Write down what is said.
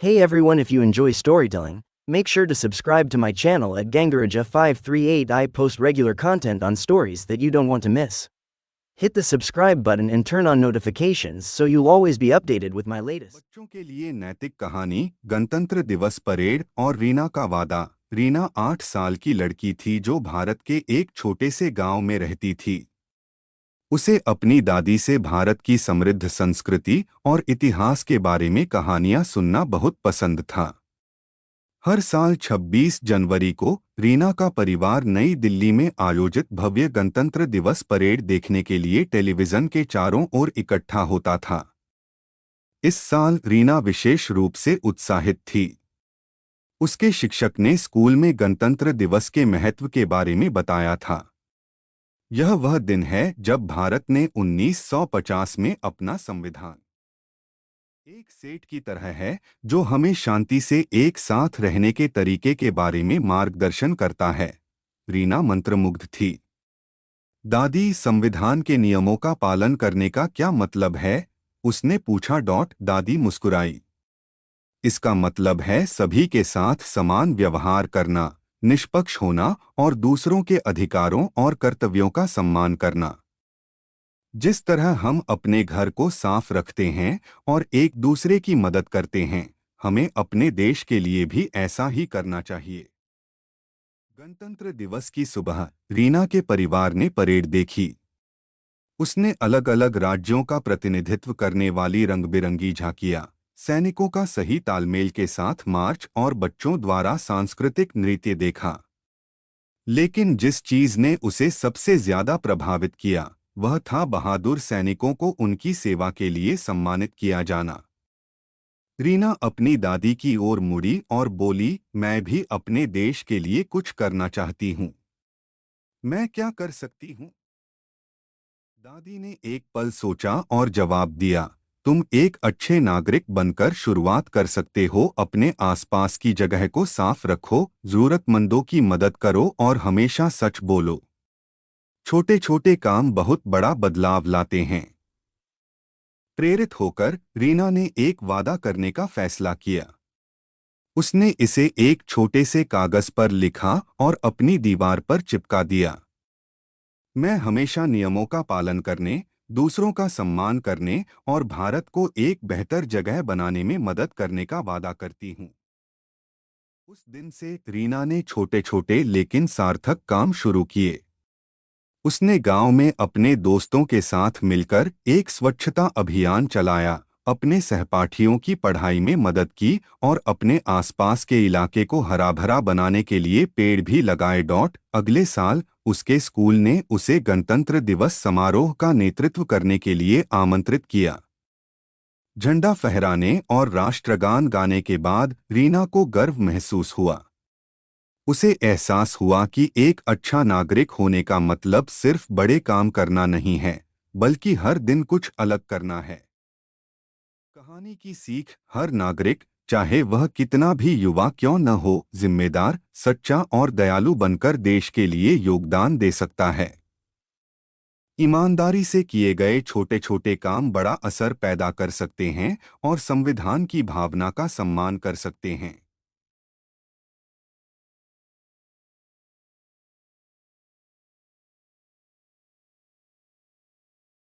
Hey everyone, if you enjoy storytelling, make sure to subscribe to my channel at Gangaraja538. I post regular content on stories that you don't want to miss. Hit the subscribe button and turn on notifications so you'll always be updated with my latest. बच्चों के लिए नैतिक कहानी, गणतंत्र दिवस parade और रीना का वादा। रीना 8 साल की लड़की थी जो भारत के एक छोटे से गांव में रहती थी। उसे अपनी दादी से भारत की समृद्ध संस्कृति और इतिहास के बारे में कहानियां सुनना बहुत पसंद था। हर साल 26 जनवरी को रीना का परिवार नई दिल्ली में आयोजित भव्य गणतंत्र दिवस परेड देखने के लिए टेलीविजन के चारों ओर इकट्ठा होता था। इस साल रीना विशेष रूप से उत्साहित थी। उसके शिक्षक ने स्कूल में गणतंत्र दिवस के महत्व के बारे में बताया था। यह वह दिन है जब भारत ने 1950 में अपना संविधान एक सेठ की तरह है जो हमें शांति से एक साथ रहने के तरीके के बारे में मार्गदर्शन करता है। रीना मंत्रमुग्ध थी। दादी, संविधान के नियमों का पालन करने का क्या मतलब है? उसने पूछा। दादी मुस्कुराई। इसका मतलब है सभी के साथ समान व्यवहार करना, निष्पक्ष होना और दूसरों के अधिकारों और कर्तव्यों का सम्मान करना। जिस तरह हम अपने घर को साफ रखते हैं और एक दूसरे की मदद करते हैं, हमें अपने देश के लिए भी ऐसा ही करना चाहिए। गणतंत्र दिवस की सुबह रीना के परिवार ने परेड देखी। उसने अलग अलग राज्यों का प्रतिनिधित्व करने वाली रंग-बिरंगी झांकियां, सैनिकों का सही तालमेल के साथ मार्च और बच्चों द्वारा सांस्कृतिक नृत्य देखा। लेकिन जिस चीज ने उसे सबसे ज्यादा प्रभावित किया वह था बहादुर सैनिकों को उनकी सेवा के लिए सम्मानित किया जाना। रीना अपनी दादी की ओर मुड़ी और बोली, मैं भी अपने देश के लिए कुछ करना चाहती हूँ। मैं क्या कर सकती हूँ? दादी ने एक पल सोचा और जवाब दिया, तुम एक अच्छे नागरिक बनकर शुरुआत कर सकते हो। अपने आसपास की जगह को साफ रखो, जरूरतमंदों की मदद करो और हमेशा सच बोलो। छोटे छोटे काम बहुत बड़ा बदलाव लाते हैं। प्रेरित होकर रीना ने एक वादा करने का फैसला किया। उसने इसे एक छोटे से कागज पर लिखा और अपनी दीवार पर चिपका दिया। मैं हमेशा नियमों का पालन करने, दूसरों का सम्मान करने और भारत को एक बेहतर जगह बनाने में मदद करने का वादा करती हूँ। उस दिन से रीना ने छोटे छोटे लेकिन सार्थक काम शुरू किए। उसने गांव में अपने दोस्तों के साथ मिलकर एक स्वच्छता अभियान चलाया, अपने सहपाठियों की पढ़ाई में मदद की और अपने आसपास के इलाके को हरा भरा बनाने के लिए पेड़ भी लगाए। अगले साल उसके स्कूल ने उसे गणतंत्र दिवस समारोह का नेतृत्व करने के लिए आमंत्रित किया। झंडा फहराने और राष्ट्रगान गाने के बाद रीना को गर्व महसूस हुआ। उसे एहसास हुआ कि एक अच्छा नागरिक होने का मतलब सिर्फ बड़े काम करना नहीं है, बल्कि हर दिन कुछ अलग करना है। कहानी की सीख, हर नागरिक, चाहे वह कितना भी युवा क्यों न हो, जिम्मेदार, सच्चा और दयालु बनकर देश के लिए योगदान दे सकता है। ईमानदारी से किए गए छोटे छोटे काम बड़ा असर पैदा कर सकते हैं और संविधान की भावना का सम्मान कर सकते हैं।